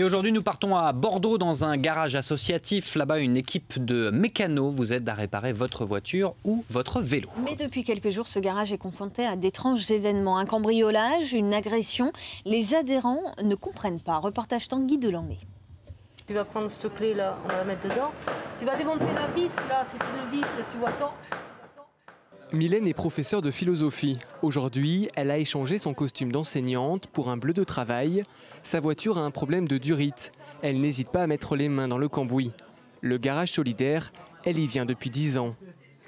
Et aujourd'hui, nous partons à Bordeaux dans un garage associatif. Là-bas, une équipe de mécanos vous aide à réparer votre voiture ou votre vélo. Mais depuis quelques jours, ce garage est confronté à d'étranges événements. Un cambriolage, une agression. Les adhérents ne comprennent pas. Reportage Tanguy Delanglais. Tu vas prendre cette clé là, on va la mettre dedans. Tu vas démonter la vis là, c'est une vis, tu vois, torche. Mylène est professeure de philosophie. Aujourd'hui, elle a échangé son costume d'enseignante pour un bleu de travail. Sa voiture a un problème de durite. Elle n'hésite pas à mettre les mains dans le cambouis. Le garage solidaire, elle y vient depuis 10 ans.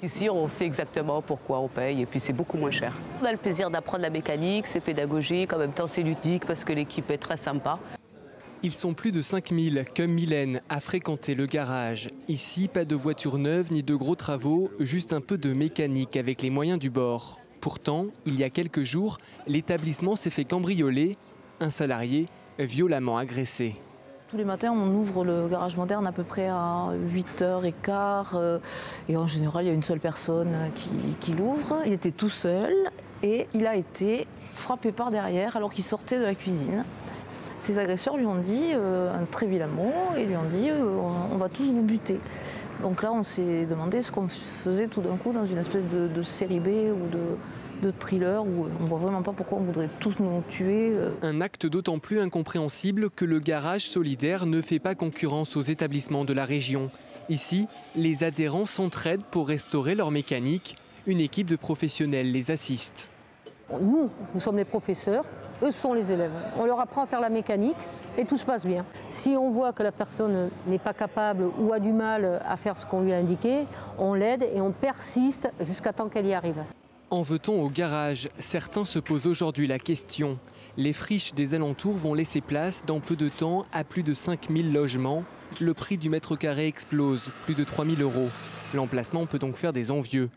Ici, on sait exactement pourquoi on paye et puis c'est beaucoup moins cher. On a le plaisir d'apprendre la mécanique, c'est pédagogique, en même temps c'est ludique parce que l'équipe est très sympa. Ils sont plus de 5000 que Mylène a fréquenté le garage. Ici, pas de voiture neuve ni de gros travaux, juste un peu de mécanique avec les moyens du bord. Pourtant, il y a quelques jours, l'établissement s'est fait cambrioler, un salarié violemment agressé. Tous les matins, on ouvre le garage moderne à peu près à 8h15 et en général, il y a une seule personne qui l'ouvre. Il était tout seul et il a été frappé par derrière alors qu'il sortait de la cuisine. Ses agresseurs lui ont dit un très vilain mot et lui ont dit on va tous vous buter. Donc là, on s'est demandé ce qu'on faisait tout d'un coup dans une espèce de série B ou de thriller où on ne voit vraiment pas pourquoi on voudrait tous nous tuer. Un acte d'autant plus incompréhensible que le garage solidaire ne fait pas concurrence aux établissements de la région. Ici, les adhérents s'entraident pour restaurer leur mécanique. Une équipe de professionnels les assiste. Nous sommes les professeurs, eux sont les élèves. On leur apprend à faire la mécanique et tout se passe bien. Si on voit que la personne n'est pas capable ou a du mal à faire ce qu'on lui a indiqué, on l'aide et on persiste jusqu'à temps qu'elle y arrive. En veut-on au garage? Certains se posent aujourd'hui la question. Les friches des alentours vont laisser place dans peu de temps à plus de 5000 logements. Le prix du mètre carré explose, plus de 3000 €. L'emplacement peut donc faire des envieux.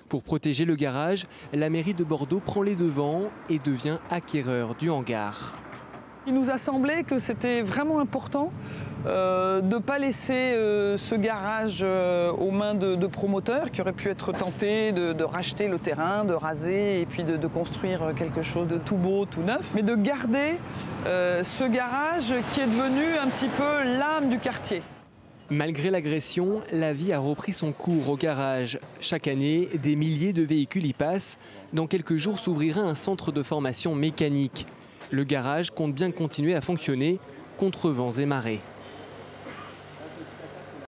Pour protéger le garage, la mairie de Bordeaux prend les devants et devient acquéreur du hangar. Il nous a semblé que c'était vraiment important de ne pas laisser ce garage aux mains de promoteurs qui auraient pu être tentés de racheter le terrain, de raser et puis de construire quelque chose de tout beau, tout neuf, mais de garder ce garage qui est devenu un petit peu l'âme du quartier. Malgré l'agression, la vie a repris son cours au garage. Chaque année, des milliers de véhicules y passent. Dans quelques jours s'ouvrira un centre de formation mécanique. Le garage compte bien continuer à fonctionner contre vents et marées.